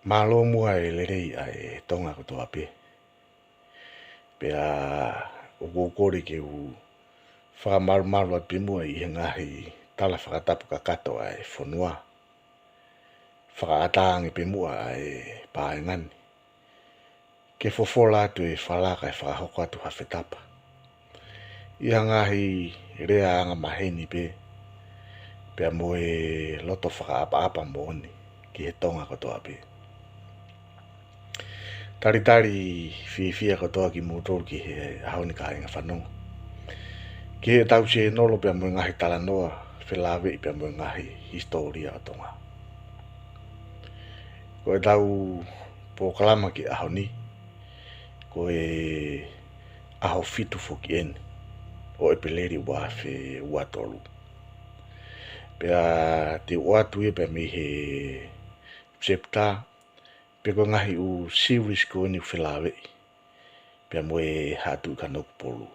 Malo mua e lerei ai tonga ko toa pe. Pea o kōkore ke u whakamaru a pe mua i he ngahi tala whakatapu ka kato ai whanua. Whakaataangi pe mua ai pāengani. Ke fofola atu e whalaka e whakahoko atu hawhetapa. Ia ngahi rea anga maheni pe. Pea mo e loto whakaapa mo ni ki he tonga ko toa pe. Tari fia katoa ki motor ki he haoni ka inga whanonga. Ki he tau se nolo pia mo ngahi talanoa, whelawe i pia mo ngahi historia o tonga. Ko e tau pōkalama ki ahoni, ko e aho fitu foki eni, o e peleri wā whe uatolu. Pia te uatu e pia mi he septa, pia ko ngahi u series ko eni whelawe i. Pia mo e hatu ka noku polu.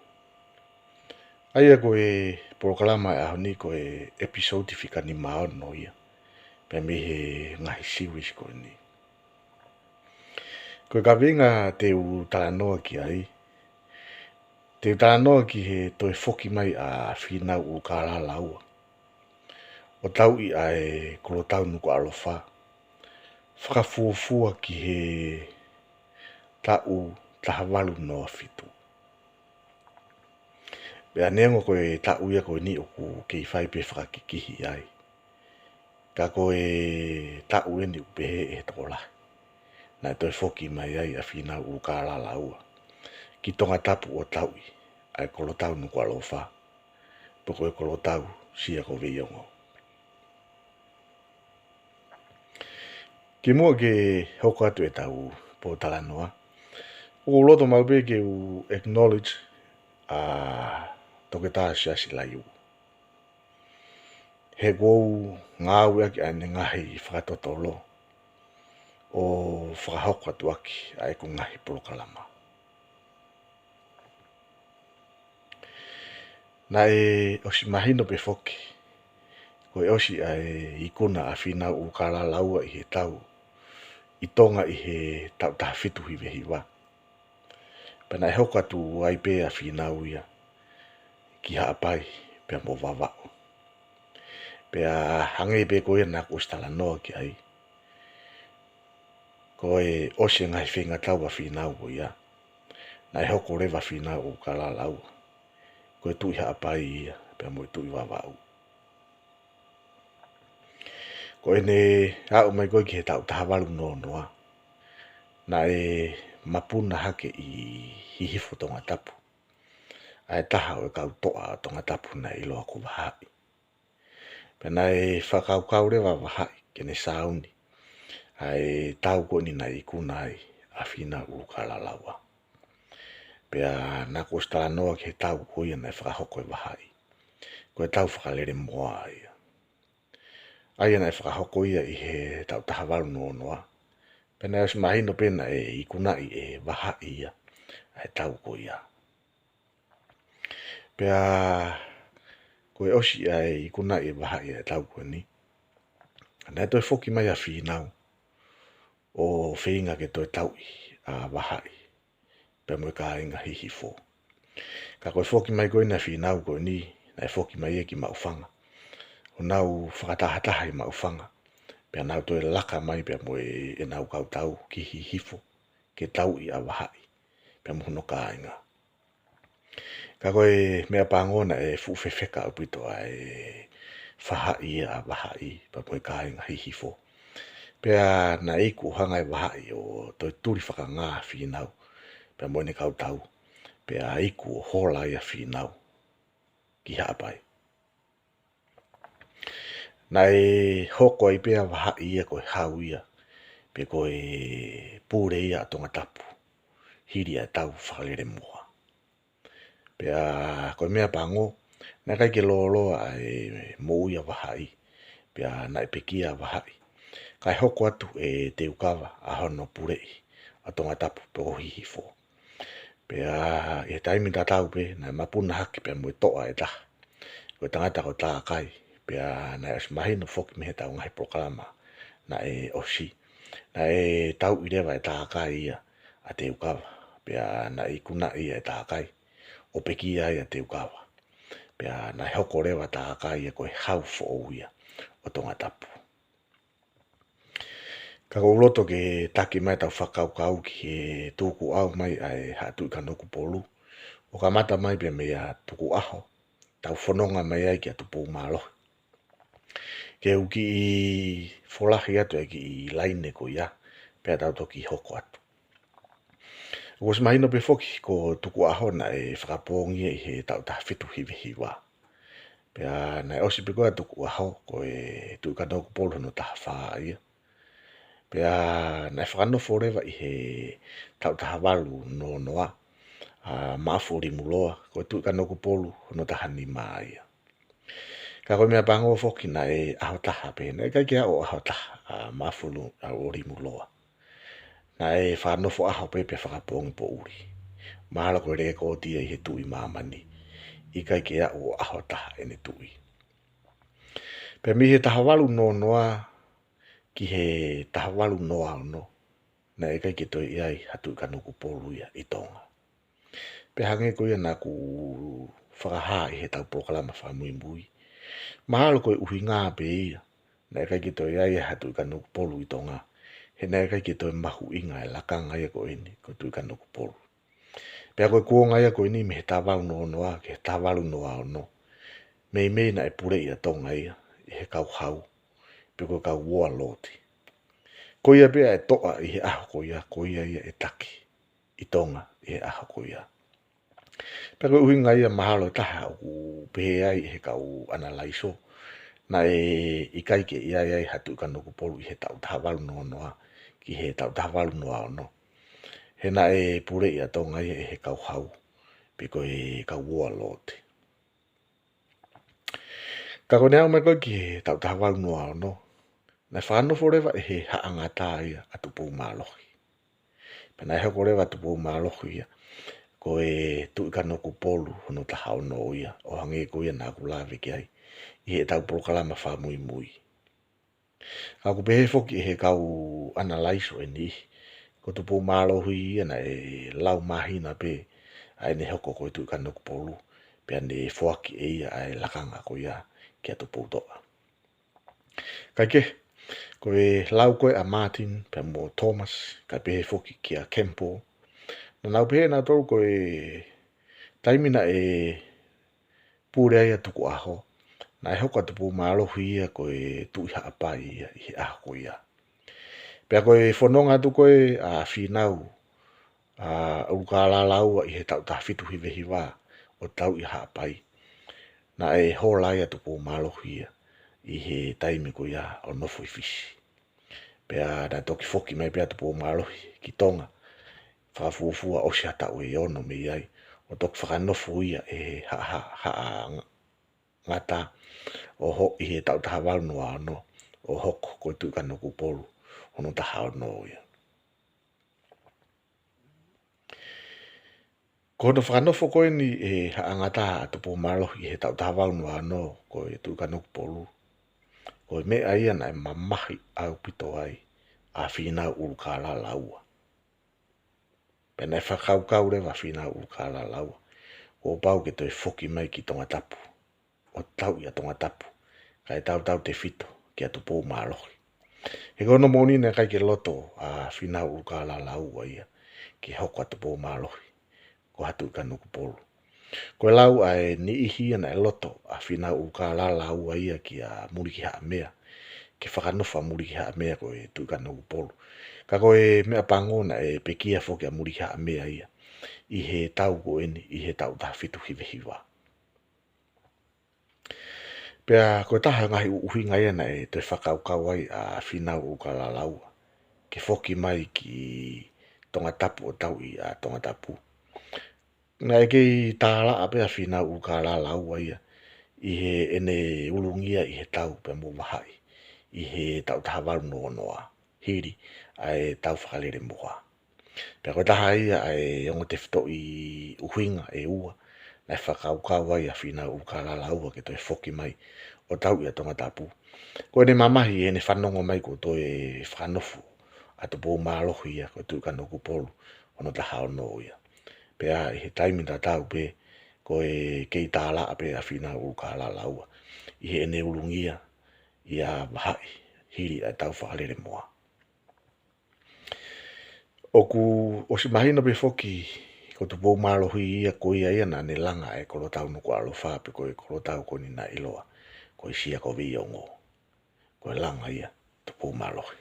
Aia ko e porokalama e ahoni ko e episode fika ni mao no ia. Pia me he ngahi series ko ni. Ko e ka vinga te u talanoa ki ai. Te u talanoa ki he toi foki mai a whinau u kāra laua. O tau i ai kolo tau nuku alofa. Whakafuafua ki he tau tahawalu noa fitu. Pea nengo ko e tau ia ko ni oku kei whai pe whakakikihi ai. Ka ko e tau e ni upehe e tola. Na toi foki mai ai a whinau u kāra laua. Ki tonga tapu o tau i ai kolo tau nuku alofa. Poko e kolo tau sia ko veiongo. Ki mua ke hoko atu e tau po talanoa. O loto maupe ke u acknowledge a toke tā siasi lai u. He kou ngāu aki ane ngahi whakatotolo o whakahoko atu aki ai ko ngahi polokalama. Na e osi mahino pe foki, ko e osi ai ikuna a whinau u kāra laua i he tau, i tonga i he tau tahafitu hiwe hiwa. Pena e hoko atu ai pe a whinau ia, ki haapai pia mo wawao. Pea hange pe ko ia nā kustala noa ki ai. Ko e osi ngai whinga tau a whinau ko ia. Na e hoko rewa whinau u kāra laua. Ko e tui haapai ia, pia mo e tui wawao. Ko e ne au mai koe ki he tau tahawalu noa noa. Na e mapuna hake i hihifo tonga tapu. Ai taha o e kau toa tonga tapu na i loa ko wahai. Pena e whakau rewa wahai kene sauni. Ai tau ko ni na i kuna ai a whina u kalalawa. Pea nā ko stala noa ki he tau ko ia na e whakahoko e wahai. Ko e tau whakalere moa ia. Ai na e whakahoko ia i he tau tahawalu noa noa. Pena e mahino pena e ikuna i e wahai ia. Ai tau ko ia. Pea ko e osi ai ikuna i wahai e tau ko ni. Nā toi foki mai a whinau. O whinga ke toi tau i a wahai. Pea mo e ka inga hihifo. Ka koe foki mai koe na whinau ko ni. Na e foki mai e ki maufanga. O nau whakatahataha i maufanga. Pea nau toi laka mai pea mo e nau kau tau ki hihifo. Ke tau i a wahai. Pea mo hono ka inga. Ka koe mea pangona e fuwhewheka upito a e whahai a wahai. Pea mo e ka inga hihifo. Pea na iku hanga e wahai o toi turi whaka ngā whinau. Pea mo ne kau tau. Pea iku o hola i a whinau. Ki haapai. Na e hoko i pea wahai ia koe hau ia. Pea koe pūre ia tonga tapu. Hiri a tau whakalere mua. Pea koe mea pango. Na kai ke loloa e mou ia wahai. Pea na e pekia wahai. Kai hoko atu e te ukawa a hono purei. A tonga tapu pe o hihifo. Pea e taimi ta tau pe na mapuna haki pea mo e toa e taha. Koe tangata ko tā kai. Pea na e mahino foki me he tau ngahi proklama. Na e osi. na e tau i rewa e tākai ia a te ukawa. Pea na i kuna ia e tākai, o peki ai a te ukawa. Pea na hoko rewa tākai ia koe hau fo o ia o tonga tapu. Ka uloto ke taki mai tau whakaukau ki he tūku au mai ai hatu i ka noku polu. O ka mata mai pia mea tuku aho, tau whanonga mai ai ki a tupu mālohi. Ke uki i wholahi atu e ki i laine ko ia, pia tau toki hoko atu. Ua si mahino pe foki ko tuku aho na e whakapongi i he tau taha fitu hiwi hiwa. Pia na e osi pe koa tuku aho ko e tu ka noku polu no taha whaa ia. Pia na e whakanofo rewa i he tau taha walu no noa. Maafuri muloa, ko tu ka noku polu no taha ni maa ia. Ka koe mea pango foki na e aho taha pe, na e kai kia o aho taha maafuru a ori muloa. Na e whanofo aho pe pe whakapongi po uri. Mahalo koe reko o tia i he tui mamani. I kai kia o aho taha ene tui. Pe mi he taha walu no noa ki he taha walu noa no. Na e kai ki toi iai hatu ka noku polu ia i tonga. Pe hange ko ia na ku whakaha i he tau proklama whamui mui. Mahalo koe uhi ngā pe ia. Na e kai ki toi ai hatu ka noku polu i tonga. He na e kai ki toi mahu inga e lakanga ia ko ini ko tui ka noku polu. Pea koe kuonga ia ko ini me he tawalu no noa ke he tawalu noa no. Mei na e pure ia tonga ia i he kau hau. Pe koe kau woa loti. Ko ia pea e toa i he aho ko ia ia e taki. I tonga i he aho ko ia. Pero uhi ngai ia mahalo taha u pehe ai he kau analaiso. Na e ikai ke ia hatu ka noku polu i he tau taha walu no noa. Ki he tau taha walu noa no. He na e pure ia tonga ia he kau hau. Piko e kau woa lote. Ka kone au mai koe ki he tau taha walu noa no. Na whanofo rewa e he haangata ia atupu mālohi. Pena e hoko rewa atupu mālohi ia. Ko e tui ka noku polu hono taha o no ia. O hange ko ia nā kulawe ki ai. I he tau prokalama whamui mui. Ka ku pehe foki e he kau analaiso e ni. Ko tupu mālohi ia na e lau mahina pe. Ai ne hoko ko e tui ka noku polu. Pea ne fuaki e ia ai lakanga ko ia ki atu putoa. Kai ke, ko e lau koe a Martin pe mo Thomas. Kai pehe foki ki a Kempo. Na nau pehe na tolu ko e taimina e pure ai atuku aho. Na e hoko atupu mālohi ia ko e tui haapai ia i he aho ko ia. Pea ko e whanonga atu koe a whinau. Uruka la laua i he tau taha fitu hiwehi wā o tau i haapai. Na e holai atupu mālohi ia i he taimi ko ia o nofo i fisi. Pea na toki foki mai pea atupu mālohi ki tonga. Whakafuafua o si hata ue ono me iai. O toki whakanofo ia e ngata o ho i he tau taha walu noa no. O hoko ko tui ka noku polu. Hono taha o no ia. Ko hono whakanofo koe ni e ngata atupu mālohi i he tau taha walu noa no. Ko e tui ka noku polu. Ko e mea ia na e mamahi au pito ai. A whina uruka la laua. Pena e whakaukau rewa whina uruka la laua. Ko pau ke toi foki mai ki tonga tapu. O tau ia tonga tapu. Ka e tau te fito ki atu pō mālohi. He kono moni ne kai ke loto a whina uruka la laua ia. Ki hoko atu pō mālohi. Ko hatu ka nuku polu. Ko e lau ai ni ihi na e loto a whina uruka la laua ia ki a muriki haa mea. Ke whakanofa muriki haa mea ko e tu ka nuku polu. Ka ko e mea pangona e pekia foki a muriki haa mea ia. I he tau ko eni, i he tau taha fitu hiwe hiwa. Pea ko taha ngahi uhi ngai ana e te whakaukau ai a whina uruka la laua. Ke foki mai ki tonga tapu o tau i a tonga tapu. Nga e kei tāla a pea whina uruka la laua ia. I he ene ulungia i he tau pe mo wahai. I he tau taha walu noa noa. Hiri ai tau whakalere moa. Pea koe taha ia ai ongo te whito i uhinga e ua. Na e whakaukau ai a whina uruka la laua ke toi foki mai o tau i a tonga tapu. Ko ene mamahi ene whanongo mai ko toi whanofu atu po malohi ia ko tu kano ku polu ono ta hao no ia pea he taimi ta tau pe ko e kei tala pe a fina u ka la laua i he ne ulungia ia bahai hiri a tau whaalere moa. Oku o si mahina pe foki ko tu pou malohi ia ko ia na ne langa e ko tau no ko alo fa pe ko tau ko ni na iloa ko sia ko vi ongo ko langa ia tu pou malohi.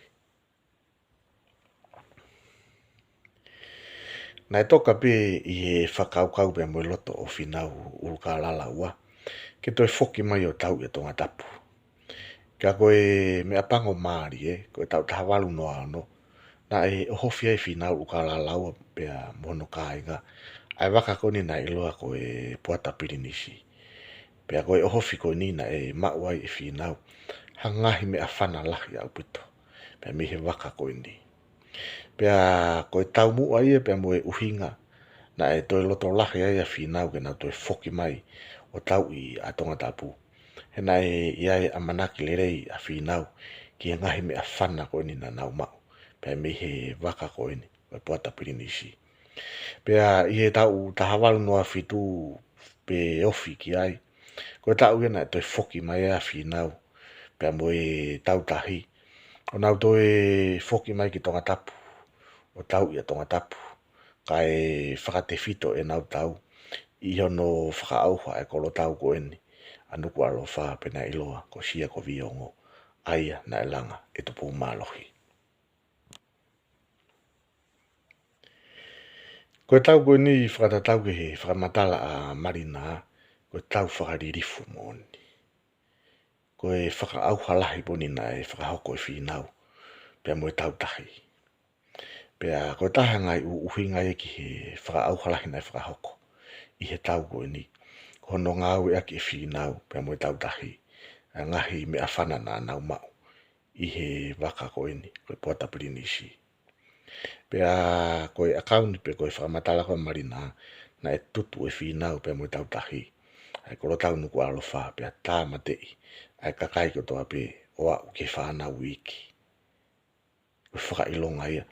Na toka pe i he whakaukau pe mo loto o finau uruka lala ua ke toi foki mai o tau e tonga tapu. Ka koe mea pango maari koe tau tahawalu no ano na e hofi ai finau uruka lala ua pe a mono kāinga ai waka koni na iloa koe puata pirinisi. Pe a koe hofi koe nina e mauai e finau hangahi mea whana lahi au pito pe mihe waka koe ni. Pea koe tau mua ia pea moe uhinga na e toi loto lahi ai a finau ke na toi foki mai o tau i a tonga tapu. He na e iai a manaki lerei a finau ki a ngahi mea whana koe ni na nau mau. Pea mihe waka koe ni koe puata pirinisi. Pea i he tau tahawalu noa fitu pe ofi ki ai. Koe tau ia na e toi foki mai a finau pea moe tau tahi. O nau toi foki mai ki tonga tapu. O tau ia tonga tapu, ka e whakate fito e nau tau, i hono whakaauha e kolo tau ko eni, anuku alo wha pena iloa ko sia ko viongo, aia na e langa e tupu malohi. Koe tau ko ni whakatatau ke he whakamatala a marina, koe tau whakaririfu moni. Koe whakaauha lahi poni na e whakahoko e whinau, pia moe tau tahi. Pea koe taha ngai uhinga e ki he whakaauhalahi nei whakahoko. I he tau koe ni. Hono ngau e aki e whinau pea moe tau tahi. A ngahi mea whana na nau mau. I he waka koe ni. Koe puata pirinisi. Pea koe akauni pe koe whakamatala koe marina. Na e tutu e whinau pea moe tau tahi. Ai koro tau nuku alo wha pea tā matei. Ai kakai ko toa pe oa uke whanau wiki. Koe whakailonga ia.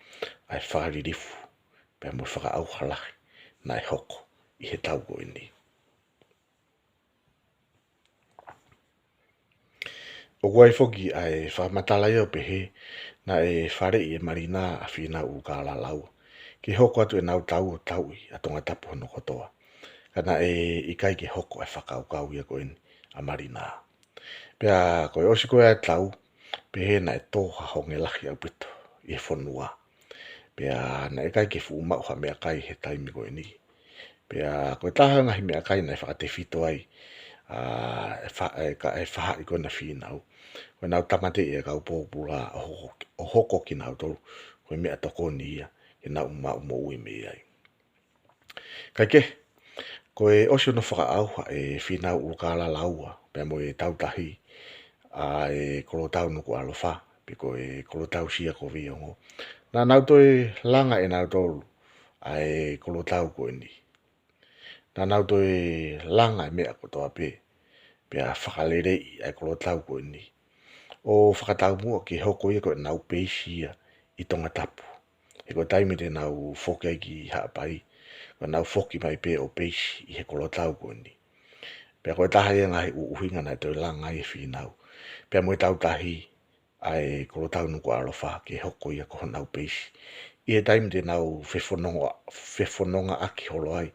Ai whakaririfu, pea mo whakaauhalahi, na e hoko, i he tau koe ni. O kuai foki ai whakamatala ia pehe, na e whare i e marina a whina u ka la lau. Ki hoko atu e nau tau o tau i a tonga tapu hono kotoa. Kana e ikai ki hoko e whakaukau ia koe ni a marina. Pea koe osi koe ai tau, pehe na e toha honge lahi au pito, i he whonua. Pea na e kai ke fu mau ha mea kai he taimi koe ni. Pea koe taha ngahi mea kai na e whakate fito ai e whaha i koe na whinau. Koe nau tamate i e kau pōpura o hoko ki nau tolu. Koe mea toko ni ia ke nau mau mo ui me ai. Kai ke, koe osio no whaka auha e whinau urukala laua. Pea mo e tau tahi e kolo tau nuku alofa. Pe koe kolo tau sia ko viongo. Na nau toi langa e nau tolu ai kolo tau koe ni. Na nau toi langa e mea kotoa pe. Pea whakalerei ai kolo tau koe ni. O whakatau mua ki hoko ia koe nau peisia i tonga tapu. E koe taimi te nau whoki ai ki haapai. Koe nau whoki mai pe o peisi i he kolo tau koe ni. Pea koe taha ia ngahi uhinga na toi langa i e whinau. Pea moe tau tahi ai kolo tau nuku alofa ke hoko ia koho nau peisi. I he taimi te nau whewhanonga aki holo ai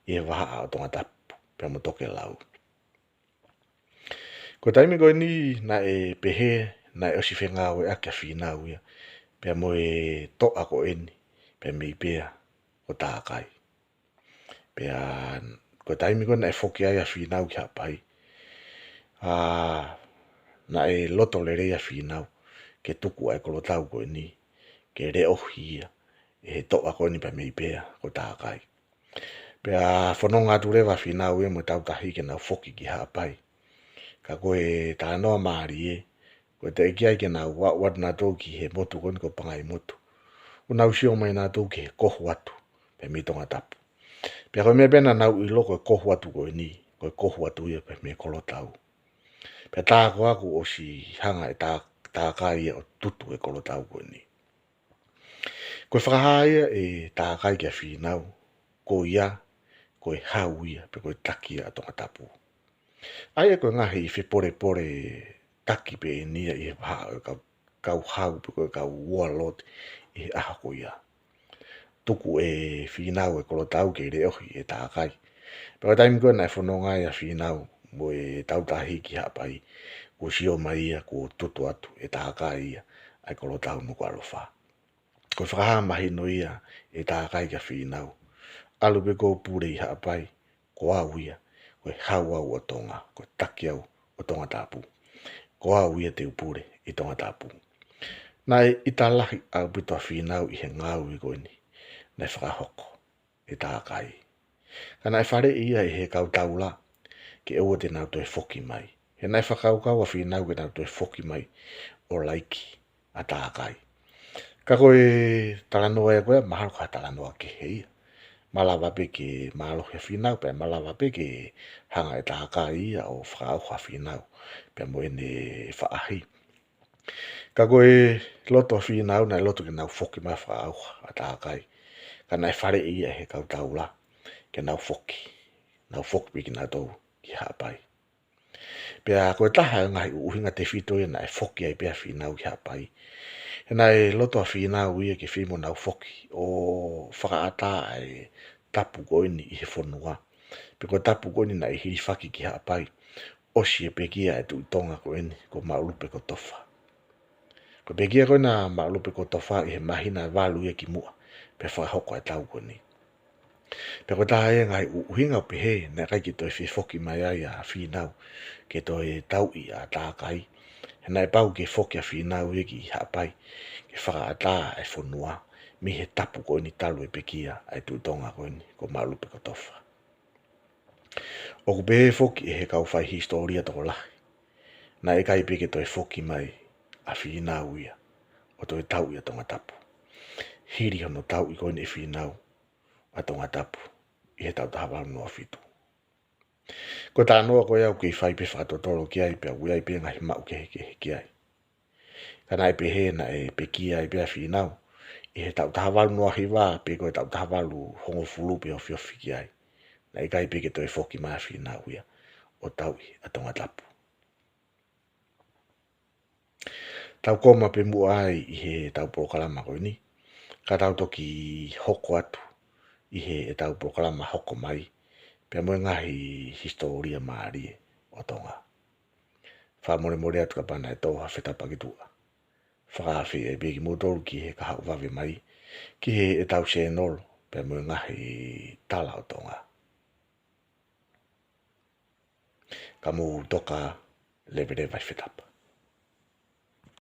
i he waha a tonga tapu. Pea mo toke lau. Ko taimi koe ni na e pehe na e osi whengau e aki a whinau ia. Pea mo e toa ko eni. Pea mei pea o tākai. Pea ko taimi koe na e whoki ai a whinau ki hapai. Na e loto le rei a whinau. Ke tuku ai kolo tau koe ni. Ke re ohi ia. E he toa koe ni pea mei pea ko tākai. Pea whanonga tu rewa whinau e mo tau tahi ke nau whoki ki hapai. Ka koe tā noa maari e. Koe te eki ai ke nau wat nā tō ki he motu koe ni ko pangai motu. O nau sio mai nā tō ki he kohu atu. Pea mi tonga tapu. Pea koe mea pena nau i loko e kohu atu koe ni. Koe kohu atu ia pea me kolo tau. Pea tā ko aku o si hanga e tā kai e o tutu e kolo tau koe ni. Koe whakahaia e tākai kia whinau, ko ia, koe hau ia, pe koe taki a tonga tapu. Ai koe ngahi i whipore pore taki pe nia i kau hau pe koe kau ualot i aha ko ia. Tuku e whinau e kolo tau ke reohi e tākai. Pe koe taimi koe nai whanonga ia whinau mo e tau tahi ki hapai ko sio mai ia ko tutu atu e tākai ia ai kolo tau nuku alofa. Koe whakaha mahi no ia e tākai kia whinau. Alu pe ko pure i hapai ko au ia koe hau au o tonga, koe taki au o tonga tapu. Ko au ia te upure i tonga tapu. Nai i tā lahi au pitoa whinau i he ngau i koe ni. Nai whakahoko i tākai. Ka nai whare ia i he kau taula ke eua te nau toi foki mai. He nai whakau kau a whinau ke nau toi foki mai o laiki a tākai. Ka koe talanoa e koe mahalo ka talanoa ke heia. Malawa pe ke malo he whinau pe malawa pe ke hanga e tākai ia o whakau ha whinau pe mo ene whaahi. Ka koe loto whinau nai loto ke nau foki mai whakau a tākai. Ka nai whare ia he kau taula ke nau foki. Nau foki pe ki nau tau ki hapai. Pea koe taha ngai uhinga te whito ia nai foki ai pea whinau ki hapai. He nai loto a whinau ia ke whimo nau foki o whakaata ai tapu koini i he whanua. Pe koe tapu koini nai hiri whaki ki hapai. Osi e pekia e tu tonga koini ko maulupe ko tofa. Ko pekia koe na maulupe ko tofa i he mahina walu ia ki mua. Pe whakahoko e tau koini. Pe koe taha e ngai uhinga pe he na kai ki toi whifoki mai ai a whinau ke toi tau i a tākai. He nai pau ke foki a whinau e ki hapai ke whakaata e whanua. Mi he tapu koini talu e pekia ai tu tonga koini ko maulupe ko tofa. O ku pehe foki e he kau whai historia toko lahi. Na e kai peke toi foki mai a whinau ia. O toi tau ia tonga tapu. Hiri hono tau i koini e whinau a tonga tapu. I he tau taha noa whitu. Ko tā noa koe au ki whai pe whakatotoro ki ai pe au ai pe ngahi mau ke ki ai. Kana e pehe na e pekia ai pe a whinau. I he tau taha noa hiwa pe koe tau taha hongo fulu pe o whiofi ki ai. Na i kai peke toi foki mai a whinau ia. O tau i a tonga tapu. Tau koma pe mua ai i he tau prokalama koe ni. Ka tau toki hoko atu i he e tau prokalama hoko mai. Pea moe ngahi historia maari o tonga. Wha more atu ka pana e toha whetapakitua. Whakawhi e begi motoru ki he ka hau wawe mai. Ki he e tau se nolo. Pea moe ngahi tala o tonga. Ka mu toka levere vai whetapa.